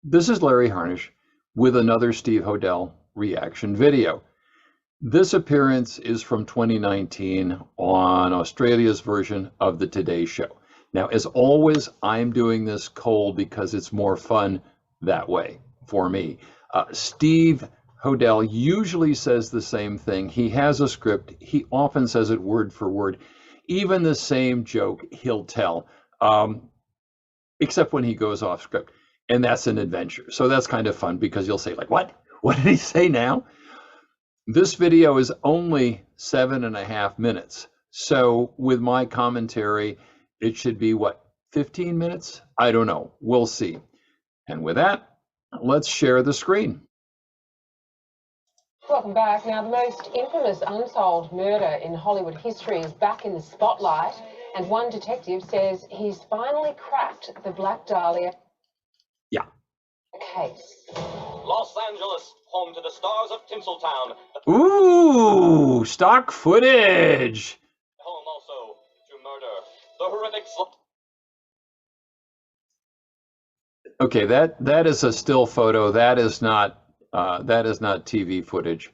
This is Larry Harnish with another Steve Hodel reaction video. This appearance is from 2019 on Australia's version of the Today Show. Now, as always, I'm doing this cold because it's more fun that way for me. Steve Hodel usually says the same thing. He has a script. He often says it word for word. Even the same joke he'll tell, except when he goes off script. And that's an adventure. So that's kind of fun because you'll say, like, what? What did he say now? This video is only 7.5 minutes. So with my commentary, it should be what, 15 minutes? I don't know. We'll see. And with that, let's share the screen. Welcome back. Now, the most infamous unsolved murder in Hollywood history is back in the spotlight, and one detective says he's finally cracked the Black Dahlia case. Los Angeles, home to the stars of Tinseltown. Ooh, stock footage. Home also to murder. The horrific Okay, that is a still photo. That is not TV footage.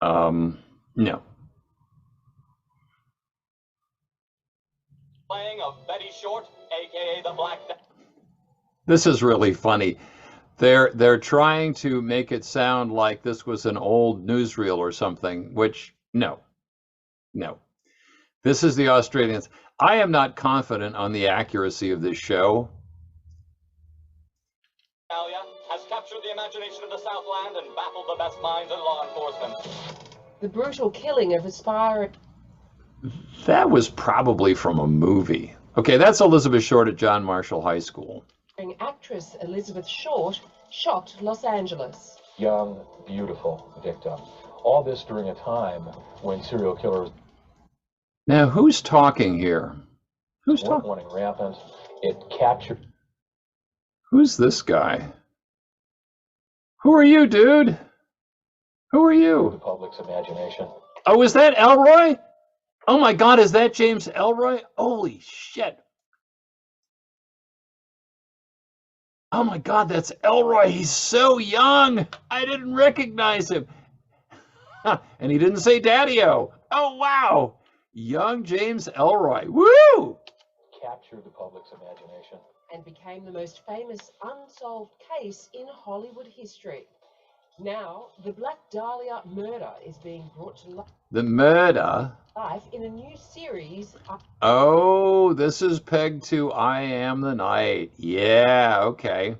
No. playing of Betty Short, aka the Black Dahlia. This is really funny. They're trying to make it sound like this was an old newsreel or something, which no. This is the Australians. I am not confident on the accuracy of this show. Dahlia has captured the imagination of the Southland and baffled the best minds in law enforcement. The brutal killing of aspiring... That was probably from a movie. Okay, that's Elizabeth Short at John Marshall High School. Actress Elizabeth Short shocked Los Angeles. Young, beautiful victim. All this during a time when serial killers Now, who's talking here? Who's weren't talking? running rampant. It captured Who's this guy? Who are you, dude? Who are the you? public's imagination. Oh, is that Ellroy? Oh my God, is that James Ellroy? Holy shit. Oh my God, that's Ellroy. He's so young. I didn't recognize him. And he didn't say Daddy-O. Oh, wow. Young James Ellroy. Woo! Captured the public's imagination. And became the most famous unsolved case in Hollywood history. Now, the Black Dahlia murder is being brought to The murder. life in a new series. Oh, this is pegged to I Am the Night. Yeah, okay.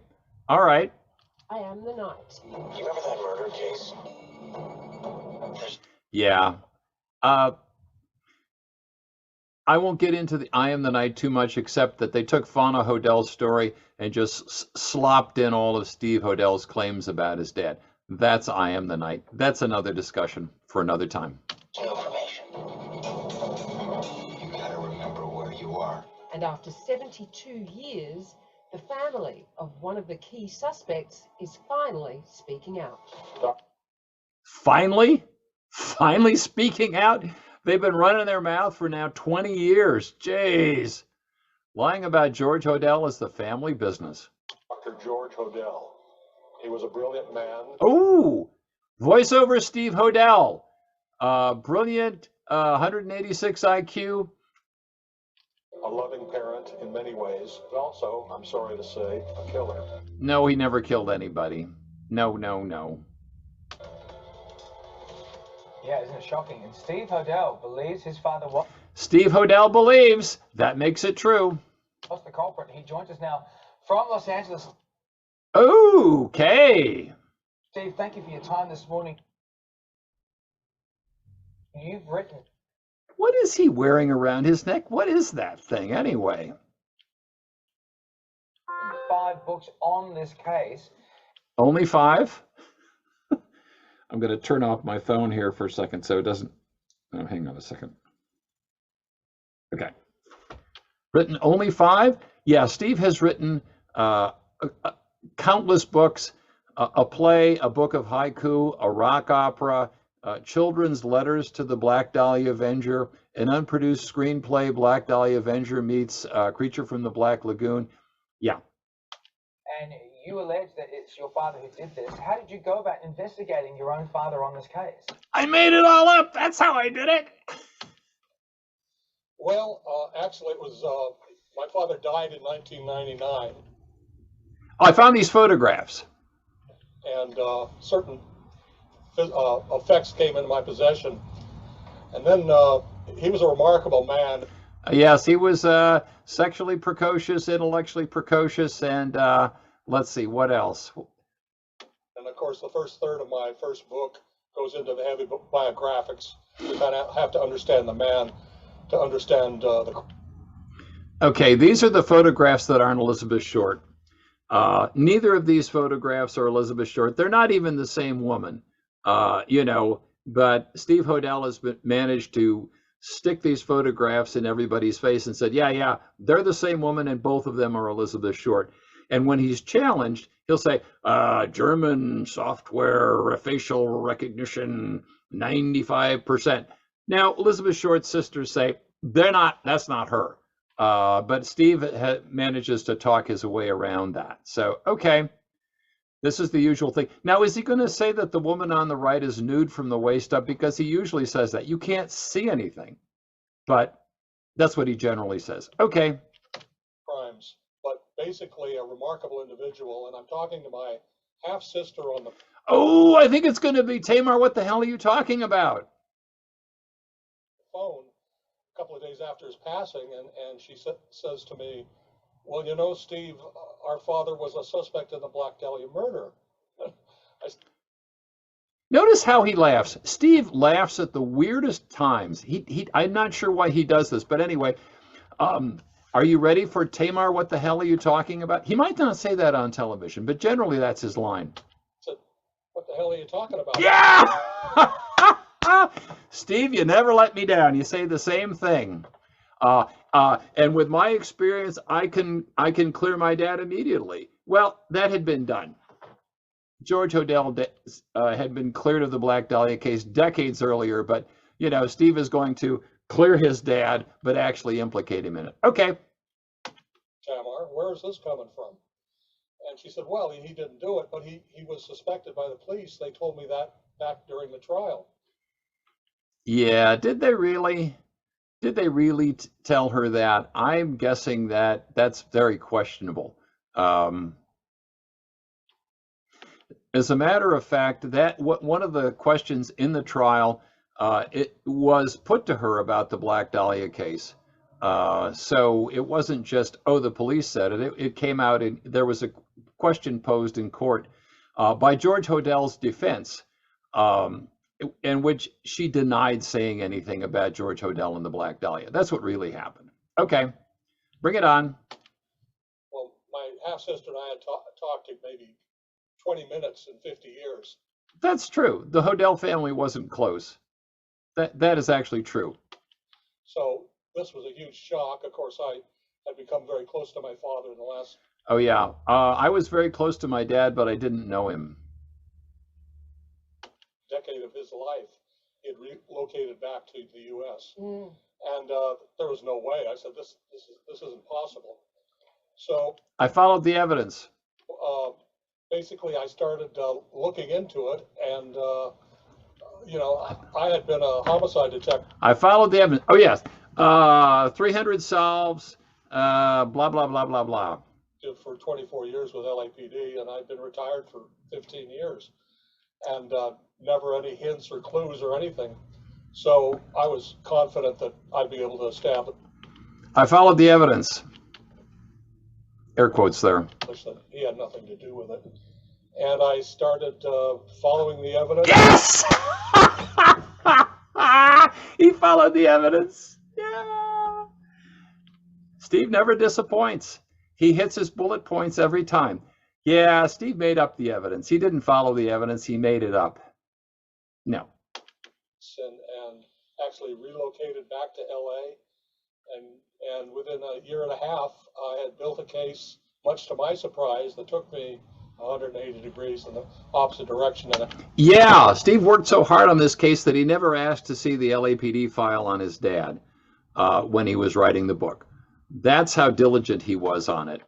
All right. I Am the Night. You remember that murder case? Yeah. I won't get into the I Am the Night too much, except that they took Fauna Hodel's story and just slopped in all of Steve Hodel's claims about his dad. That's I Am the Night. That's another discussion for another time. Information. You gotta remember where you are. And after 72 years, the family of one of the key suspects is finally speaking out. Finally speaking out. They've been running their mouth for now 20 years. Jeez. Lying about George Hodel is the family business. Dr. George Hodel. He was a brilliant man. Oh, voiceover Steve Hodel. Brilliant, 186 IQ. A loving parent in many ways, but also, I'm sorry to say, a killer. No, he never killed anybody. No. Yeah, isn't it shocking? And Steve Hodel believes his father was Steve Hodel believes. That makes it true. the culprit. He joins us now from Los Angeles. Okay. Steve, thank you for your time this morning. You've written What is he wearing around his neck? What is that thing anyway? 5 books on this case. Only 5? I'm going to turn off my phone here for a second so it doesn't. Oh, hang on a second. Okay. Written only 5? Yeah, Steve has written countless books, a play, a book of haiku, a rock opera, children's letters to the Black Dahlia Avenger, an unproduced screenplay, Black Dahlia Avenger meets Creature from the Black Lagoon. Yeah. And You allege that it's your father who did this. How did you go about investigating your own father on this case? I made it all up. That's how I did it. Well, actually, it was my father died in 1999, I found these photographs. and certain effects came into my possession. And then he was a remarkable man. Yes, he was sexually precocious, intellectually precocious, and let's see, what else? And of course, the first third of my first book goes into the heavy biographics. You kind of have to understand the man to understand the. Okay, these are the photographs that aren't Elizabeth Short. Neither of these photographs are Elizabeth Short. They're not even the same woman, but Steve Hodel has managed to stick these photographs in everybody's face and said, yeah, they're the same woman and both of them are Elizabeth Short. And when he's challenged, he'll say, German software facial recognition, 95%. Now, Elizabeth Short's sisters say, that's not her. But Steve manages to talk his way around that. So, okay, this is the usual thing. Now, is he going to say that the woman on the right is nude from the waist up? Because he usually says that. You can't see anything, but that's what he generally says. Okay. Crimes, but basically a remarkable individual. And I'm talking to my half-sister on the Oh, I think it's going to be Tamar. What the hell are you talking about? phone a couple of days after his passing, and she says to me, well, you know, Steve, our father was a suspect in the Black Dahlia murder. Notice how he laughs. Steve laughs at the weirdest times. I'm not sure why he does this, but anyway, are you ready for Tamar? What the hell are you talking about? He might not say that on television, but generally that's his line. Said, what the hell are you talking about? Yeah! Steve, you never let me down. You say the same thing. And with my experience, I can clear my dad immediately. Well, that had been done. George Hodel had been cleared of the Black Dahlia case decades earlier, but Steve is going to clear his dad, but actually implicate him in it. Okay. Tamar, where is this coming from? And she said, well, he didn't do it, but he was suspected by the police. They told me that back during the trial. Yeah, did they really tell her that? I'm guessing that's very questionable. As a matter of fact, one of the questions in the trial, it was put to her about the Black Dahlia case. So it wasn't just, the police said it. It came out, and there was a question posed in court by George Hodel's defense, in which she denied saying anything about George Hodel and the Black Dahlia. That's what really happened. Okay, bring it on. Well, my half-sister and I had talked in maybe 20 minutes in 50 years. That's true. The Hodel family wasn't close. That is actually true. So this was a huge shock. Of course, I had become very close to my father in the last. Oh, yeah. I was very close to my dad, but I didn't know him. Decade of his life, he had relocated back to the U.S. And there was no way. I said, this isn't possible. So I followed the evidence. Basically, I started looking into it, and I had been a homicide detective. I followed the evidence. Oh yes, 300 solves. Blah blah blah blah blah. For 24 years with LAPD, and I've been retired for 15 years, and never any hints or clues or anything. So I was confident that I'd be able to establish. I followed the evidence. Air quotes there. That he had nothing to do with it, and I started following the evidence. Yes, he followed the evidence. Yeah. Steve never disappoints. He hits his bullet points every time. Yeah, Steve made up the evidence. He didn't follow the evidence. He made it up. No. And actually relocated back to LA, and within a year and a half, I had built a case, much to my surprise, that took me 180 degrees in the opposite direction. Yeah, Steve worked so hard on this case that he never asked to see the LAPD file on his dad when he was writing the book. That's how diligent he was on it.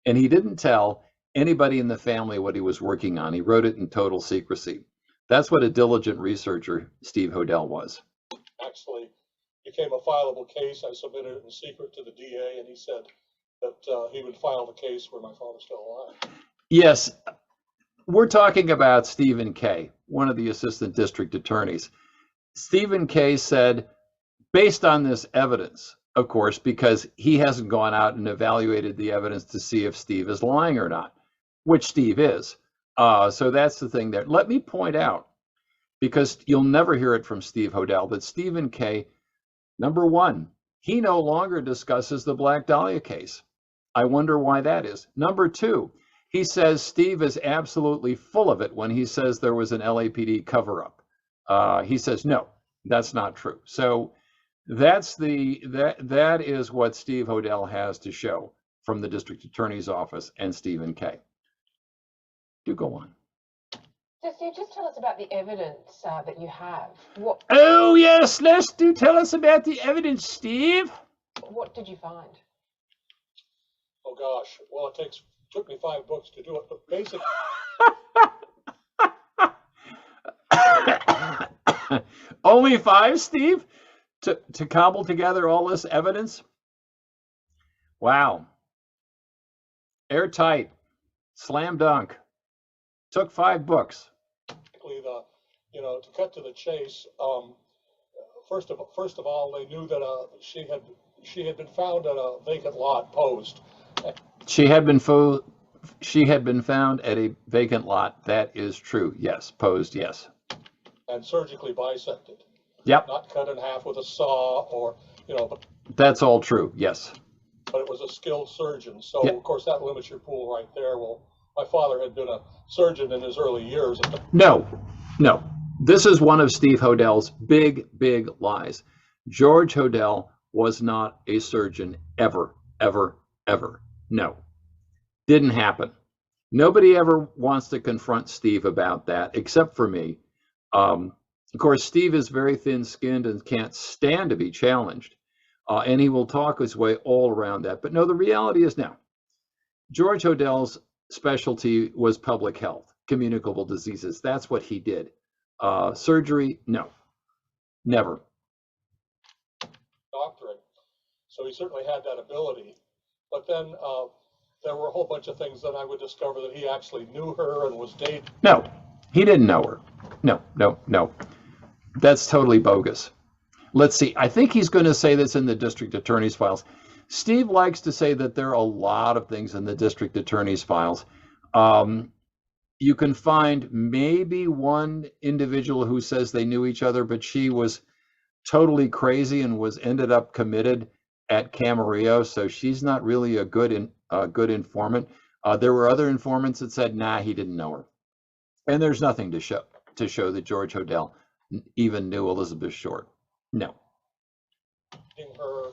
And he didn't tell anybody in the family what he was working on. He wrote it in total secrecy. That's what a diligent researcher Steve Hodel was. Actually became a fileable case. I submitted it in secret to the DA, and he said that he would file the case where my father's still alive. Yes, we're talking about Stephen Kay, one of the assistant district attorneys. Stephen Kay said, based on this evidence, of course, because he hasn't gone out and evaluated the evidence to see if Steve is lying or not, which Steve is. So that's the thing there. Let me point out, because you'll never hear it from Steve Hodel, that Stephen Kay, number one, he no longer discusses the Black Dahlia case. I wonder why that is. Number two, he says Steve is absolutely full of it when he says there was an LAPD cover-up. He says, no, that's not true. So that is what Steve Hodel has to show from the district attorney's office and Stephen Kay. Do go on. So Steve, just tell us about the evidence that you have. Oh yes, tell us about the evidence, Steve. What did you find? Oh gosh, well it took me 5 books to do it, but basically. Only 5, Steve, to cobble together all this evidence? Wow. Airtight. Slam dunk. Took 5 books. To cut to the chase, first of all, they knew that she had been found at a vacant lot posed. She had been found at a vacant lot. That is true. Yes. Posed. Yes. And surgically bisected. Yep. Not cut in half with a saw or, But that's all true. Yes. But it was a skilled surgeon. So, yep. Of course, that limits your pool right there. Well, my father had been a surgeon in his early years. No. This is one of Steve Hodel's big lies. George Hodel was not a surgeon ever. No. Didn't happen. Nobody ever wants to confront Steve about that, except for me. Of course, Steve is very thin-skinned and can't stand to be challenged. And he will talk his way all around that. But no, the reality is now, George Hodel's specialty was public health, communicable diseases. That's what he did. Surgery, no, never. Doctorate. So he certainly had that ability. But then there were a whole bunch of things that I would discover that he actually knew her and was dating. No, he didn't know her. No. That's totally bogus. Let's see. I think he's going to say this in the district attorney's files. Steve likes to say that there are a lot of things in the district attorney's files. You can find maybe one individual who says they knew each other, but she was totally crazy and ended up committed at Camarillo, so she's not really a good informant. There were other informants that said, nah, he didn't know her. And there's nothing to show that George Hodel even knew Elizabeth Short. No. Her,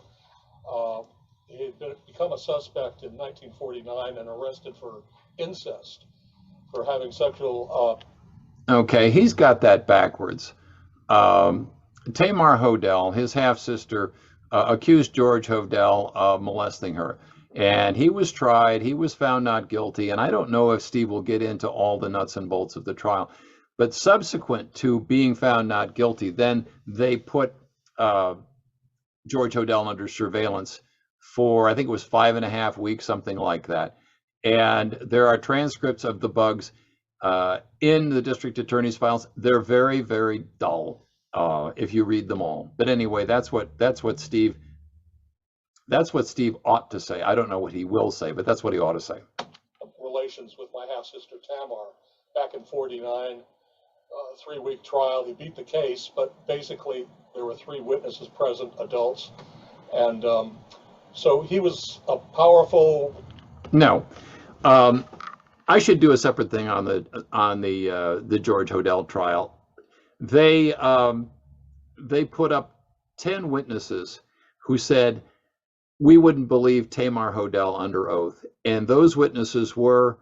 he had become a suspect in 1949 and arrested for incest, for having sexual. Okay, he's got that backwards. Tamar Hodel, his half-sister, accused George Hodel of molesting her. And he was tried, he was found not guilty, and I don't know if Steve will get into all the nuts and bolts of the trial. But subsequent to being found not guilty, then they put George Hodel under surveillance for, I think it was 5.5 weeks, something like that. And there are transcripts of the bugs in the district attorney's files. They're very dull if you read them all. But anyway, that's what Steve ought to say. I don't know what he will say, but that's what he ought to say. Relations with my half-sister Tamar back in '49, 3-week trial. He beat the case, but basically there were 3 witnesses present, adults, and so he was a powerful. No, I should do a separate thing on the George Hodel trial. They put up 10 witnesses who said we wouldn't believe Tamar Hodel under oath, and those witnesses were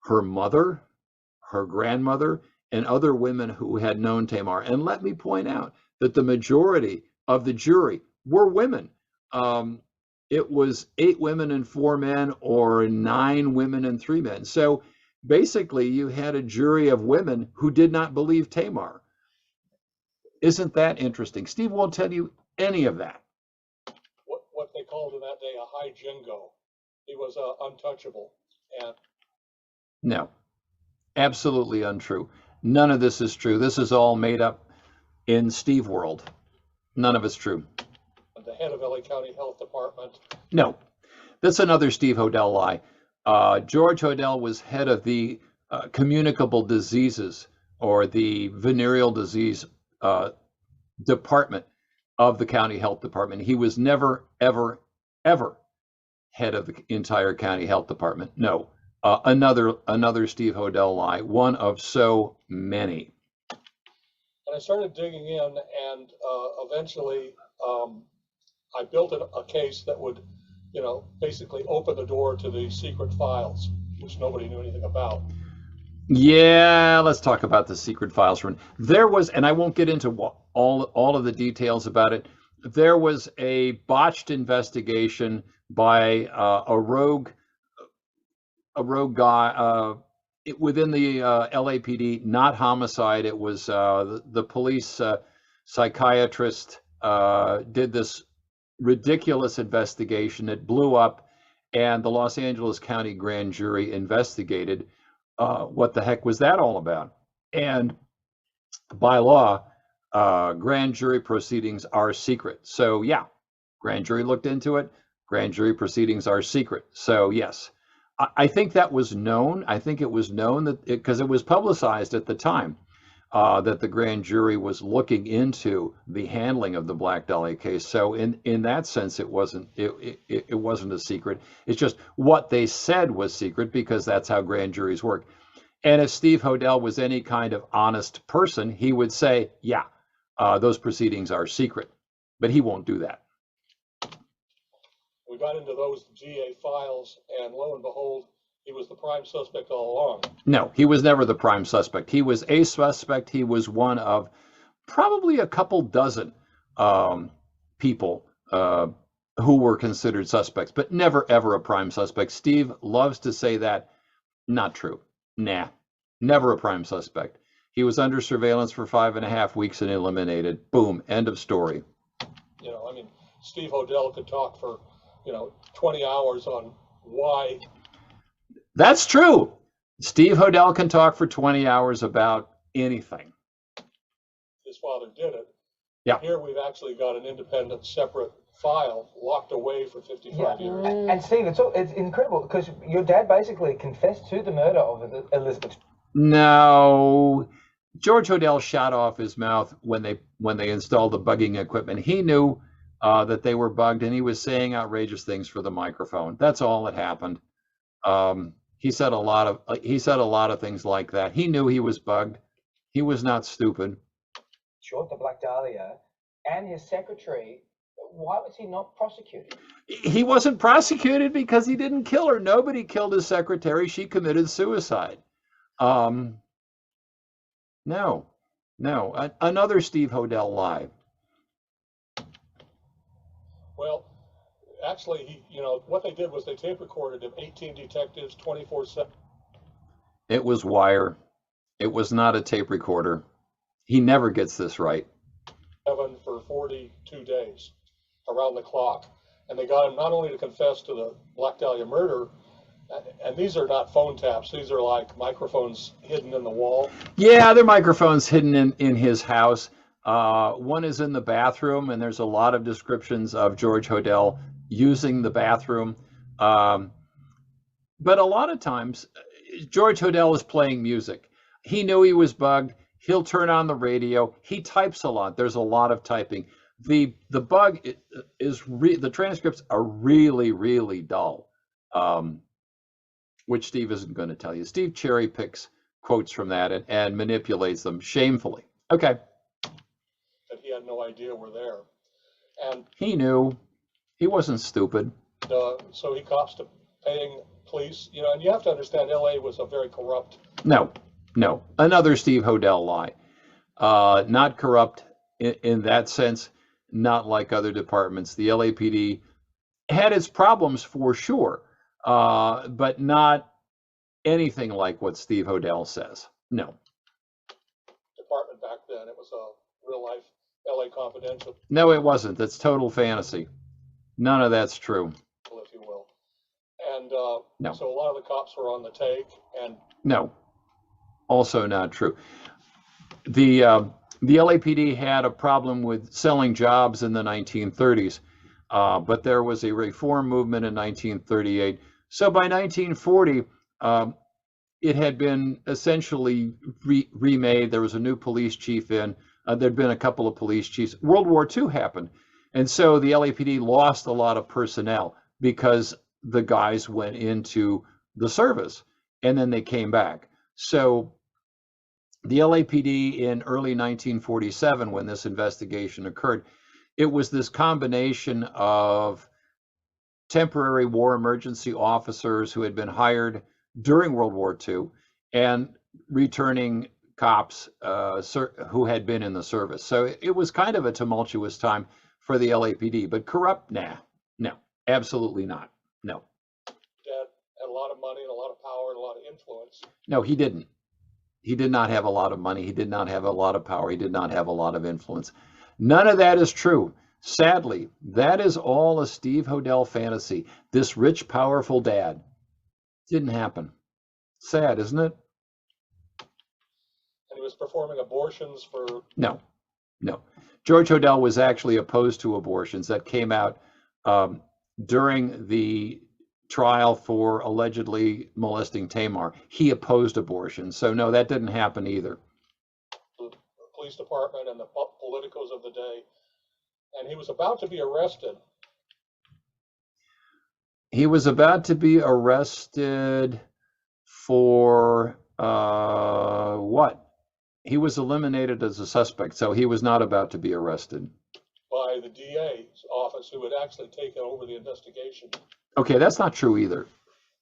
her mother, her grandmother, and other women who had known Tamar. And let me point out that the majority of the jury were women. it was 8 women and 4 men or 9 women and 3 men. So basically, you had a jury of women who did not believe Tamar. Isn't that interesting? Steve won't tell you any of that. What they called in that day a high jingo. He was untouchable. And No, absolutely untrue. None of this is true. This is all made up in Steve world. None of it's true. the head of LA County Health Department. No, that's another Steve Hodel lie. George Hodel was head of the communicable diseases or the venereal disease department of the county health department. He was never, ever, ever head of the entire county health department. No, another Steve Hodel lie, one of so many. And I started digging in, and eventually I built a case that would, basically open the door to the secret files, which nobody knew anything about. Yeah, let's talk about the secret files. There was, and I won't get into all of the details about it. There was a botched investigation by a rogue guy within the LAPD, not homicide. It was the police psychiatrist did this ridiculous investigation. It blew up, and the Los Angeles County grand jury investigated what the heck was that all about. And by law, grand jury proceedings are secret. So yeah, grand jury looked into it. Grand jury proceedings are secret. So yes, I think that was known. I think it was known that because it was publicized at the time that the grand jury was looking into the handling of the Black Dahlia case. So in that sense, it wasn't a secret. It's just what they said was secret because that's how grand juries work. And if Steve Hodel was any kind of honest person, he would say, yeah, those proceedings are secret, but he won't do that. We got into those GA files, and lo and behold, he was the prime suspect all along. No, he was never the prime suspect. He was a suspect. He was one of probably a couple dozen people who were considered suspects, but never, ever a prime suspect. Steve loves to say that. Not true. Nah, never a prime suspect. He was under surveillance for 5.5 weeks and eliminated. Boom, end of story. Steve Hodel could talk for 20 hours on why. That's true. Steve Hodel can talk for 20 hours about anything. His father did it. Yeah. Here we've actually got an independent, separate file locked away for 55 years. And Steve, it's incredible because your dad basically confessed to the murder of Elizabeth. No, George Hodel shot off his mouth when they installed the bugging equipment. He knew that they were bugged, and he was saying outrageous things for the microphone. That's all that happened. He said a lot of things like that. He knew he was bugged. He was not stupid. Short the Black Dahlia and his secretary. Why was he not prosecuted? He wasn't prosecuted because he didn't kill her. Nobody killed his secretary. She committed suicide. No, another Steve Hodel lie. Well, actually, what they did was they tape recorded him, 18 detectives, 24/7. It was wire. It was not a tape recorder. He never gets this right. For 42 days, around the clock. And they got him not only to confess to the Black Dahlia murder, and these are not phone taps, these are like microphones hidden in the wall. Yeah, they're microphones hidden in his house. One is in the bathroom, and there's a lot of descriptions of George Hodel using the bathroom. But a lot of times, George Hodel is playing music. He knew he was bugged. He'll turn on the radio. He types a lot. There's a lot of typing. The bug is the transcripts are really, really dull, which Steve isn't going to tell you. Steve cherry picks quotes from that and manipulates them shamefully. Okay. That he had no idea were there. And he knew. He wasn't stupid. So he cops to paying police, and you have to understand LA was a very corrupt. No, another Steve Hodel lie. Not corrupt in that sense, not like other departments. The LAPD had its problems for sure, but not anything like what Steve Hodel says. No. Department back then. It was a real life LA Confidential, No, it wasn't. That's total fantasy. None of that's true. if you will. And No. so a lot of the cops were on the take, and No, also not true. The LAPD had a problem with selling jobs in the 1930s, but there was a reform movement in 1938. So by 1940, it had been essentially remade. There was a new police chief in. There'd been a couple of police chiefs. World War II happened. And so the LAPD lost a lot of personnel because the guys went into the service and then they came back. So the LAPD in early 1947, when this investigation occurred, it was this combination of temporary war emergency officers who had been hired during World War II and returning cops who had been in the service. So it was kind of a tumultuous time for the LAPD, but corrupt? Nah, no, absolutely not. No. Dad had a lot of money and a lot of power and a lot of influence. No, he didn't. He did not have a lot of money. He did not have a lot of power. He did not have a lot of influence. None of that is true. Sadly, that is all a Steve Hodel fantasy. This rich, powerful dad. Didn't happen. Sad, isn't it? And he was performing abortions for... No, no. George Hodel was actually opposed to abortions. That came out during the trial for allegedly molesting Tamar. He opposed abortion. So no, that didn't happen either. The police department and the politicos of the day. And he was about to be arrested. He was about to be arrested for what? He was eliminated as a suspect, so he was not about to be arrested. By the DA's office, who had actually taken over the investigation. Okay, that's not true either.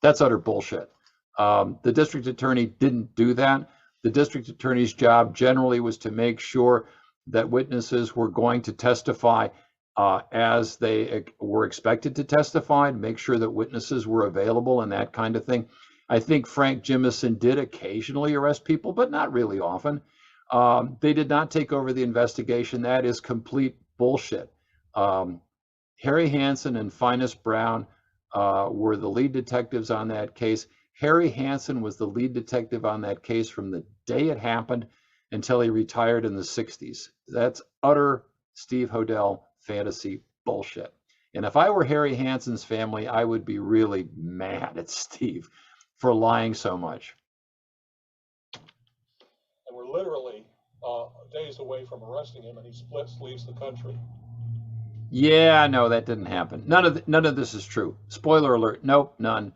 That's utter bullshit. The district attorney didn't do that. The district attorney's job generally was to make sure that witnesses were going to testify as they were expected to testify, and make sure that witnesses were available and that kind of thing. I think Frank Jimison did occasionally arrest people, but not really often. They did not take over the investigation. That is complete bullshit. Harry Hansen and Finus Brown were the lead detectives on that case. Harry Hansen was the lead detective on that case from the day it happened until he retired in the 60s. That's utter Steve Hodel fantasy bullshit. And if I were Harry Hansen's family, I would be really mad at Steve for lying so much. And we're literally days away from arresting him, and he leaves the country. Yeah, no, that didn't happen. None of this is true. Spoiler alert. Nope, none.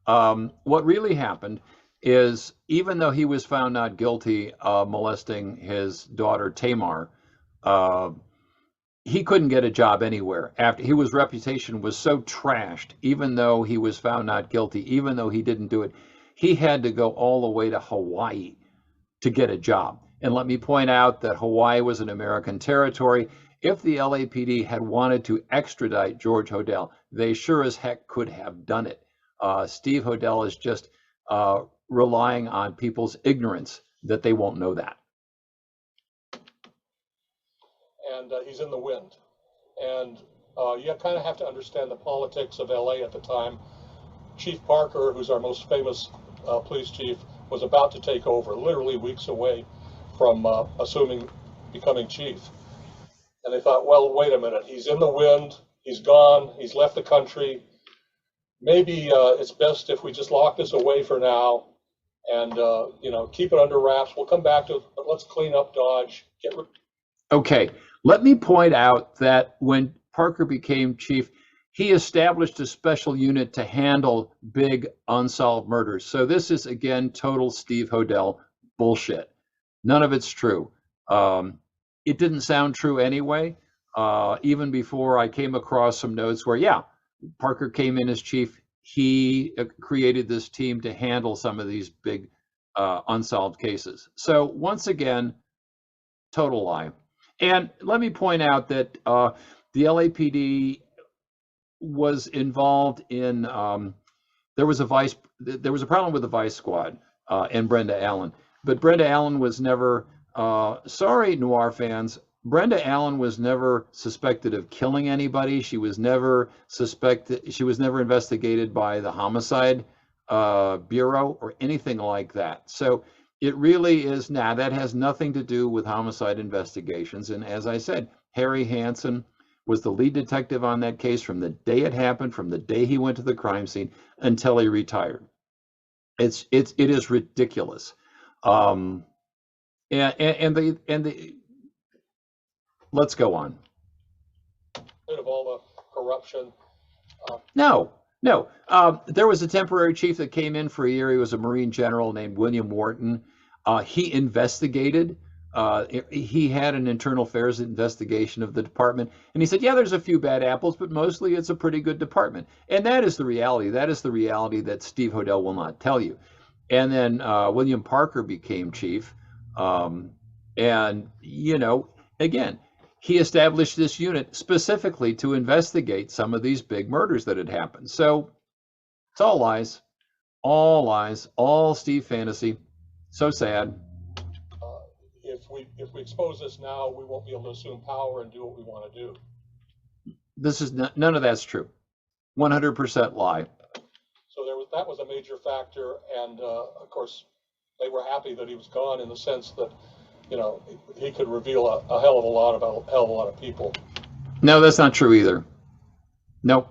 What really happened is, even though he was found not guilty of molesting his daughter Tamar, he couldn't get a job anywhere. After his reputation was so trashed, even though he was found not guilty, even though he didn't do it, he had to go all the way to Hawaii to get a job. And let me point out that Hawaii was an American territory. If the LAPD had wanted to extradite George Hodel, they sure as heck could have done it. Steve Hodel is just relying on people's ignorance that they won't know that. And he's in the wind. And you kind of have to understand the politics of LA at the time. Chief Parker, who's our most famous police chief, was about to take over, literally weeks away from becoming chief. And they thought, well, wait a minute, he's in the wind, he's gone, he's left the country. Maybe it's best if we just lock this away for now and keep it under wraps. We'll come back to it, but let's clean up Dodge. Okay, let me point out that when Parker became chief, he established a special unit to handle big unsolved murders. So this is, again, total Steve Hodel bullshit. None of it's true. It didn't sound true anyway, even before I came across some notes where, yeah, Parker came in as chief. He created this team to handle some of these big unsolved cases. So once again, total lie. And let me point out that the LAPD was involved in. There was a problem with the Vice Squad and Brenda Allen, but Brenda Allen was never. Sorry, noir fans. Brenda Allen was never suspected of killing anybody. She was never suspected. She was never investigated by the homicide bureau or anything like that. So it really is. Now that has nothing to do with homicide investigations. And as I said, Harry Hansen was the lead detective on that case from the day it happened, from the day he went to the crime scene until he retired. It is ridiculous. And the let's go on. Bit of all the corruption. No. There was a temporary chief that came in for a year. He was a Marine general named William Wharton. He investigated. He had an internal affairs investigation of the department, and he said, yeah, there's a few bad apples, but mostly it's a pretty good department. And that is the reality. That is the reality that Steve Hodel will not tell you. And then William Parker became chief. And, you know, again, he established this unit specifically to investigate some of these big murders that had happened. So it's all lies, all Steve fantasy. So sad. If we expose this now, we won't be able to assume power and do what we want to do. This is none of that's true. 100% lie. So that was a major factor, and of course, they were happy that he was gone in the sense that, you know, he could reveal a hell of a lot about a hell of a lot of people. No, that's not true either. Nope.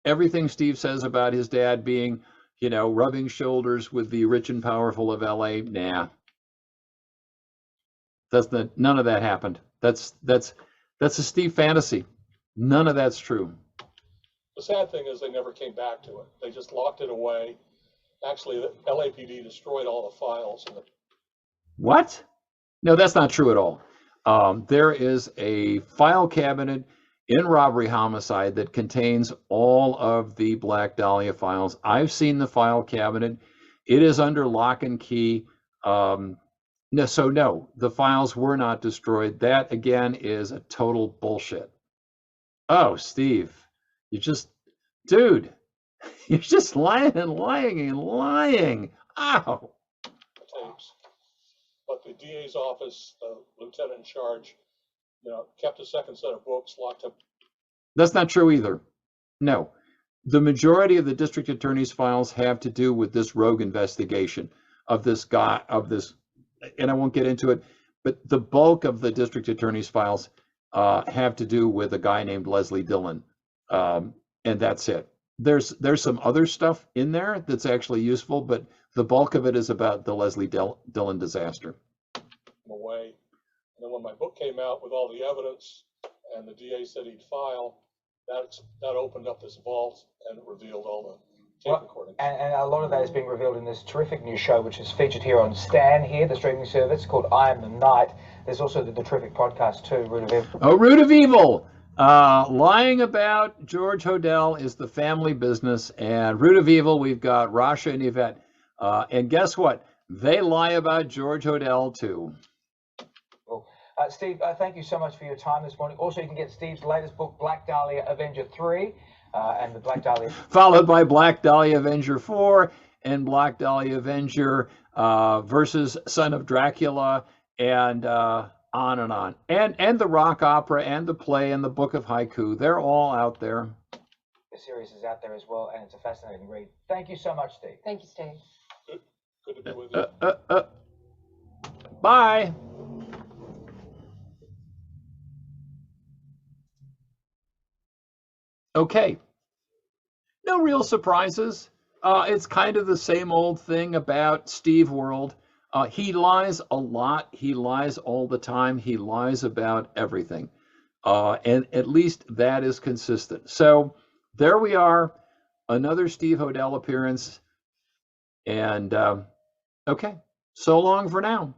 Everything Steve says about his dad being, you know, rubbing shoulders with the rich and powerful of LA, nah. None of that happened. That's a Steve fantasy. None of that's true. The sad thing is they never came back to it. They just locked it away. Actually, the LAPD destroyed all the files. What? No, that's not true at all. There is a file cabinet in robbery homicide that contains all of the Black Dahlia files. I've seen the file cabinet. It is under lock and key. No, the files were not destroyed. That, again, is a total bullshit. Oh, Steve, dude, you're just lying and lying and lying. Ow. Tapes. But the DA's office, the lieutenant in charge, you know, kept a second set of books locked up. That's not true either. No. The majority of the district attorney's files have to do with this rogue investigation of this guy, and I won't get into it, but the bulk of the district attorney's files have to do with a guy named Leslie Dillon. And that's it. There's some other stuff in there that's actually useful, but the bulk of it is about the Leslie Dillon disaster. Away. And then when my book came out with all the evidence and the DA said he'd file, that opened up this vault and it revealed all the tape recordings. And a lot of that is being revealed in this terrific new show, which is featured here on Stan here, the streaming service called I Am the Night. There's also the terrific podcast too, Root of Evil. Oh, Root of Evil! Lying about George Hodel is the family business, and Root of Evil, we've got Rasha and Yvette. And guess what? They lie about George Hodel too. Cool. Steve, thank you so much for your time this morning. Also, you can get Steve's latest book, Black Dahlia Avenger 3, and the Black Dahlia... Followed by Black Dahlia Avenger 4, and Black Dahlia Avenger versus Son of Dracula, and on and on. And the rock opera, and the play, and the book of haiku. They're all out there. The series is out there as well, and it's a fascinating read. Thank you so much, Steve. Thank you, Steve. Good to be with you. Bye. Okay. No real surprises. It's kind of the same old thing about Steve World. He lies a lot. He lies all the time. He lies about everything. And at least that is consistent. So there we are. Another Steve Hodel appearance. And okay, so long for now.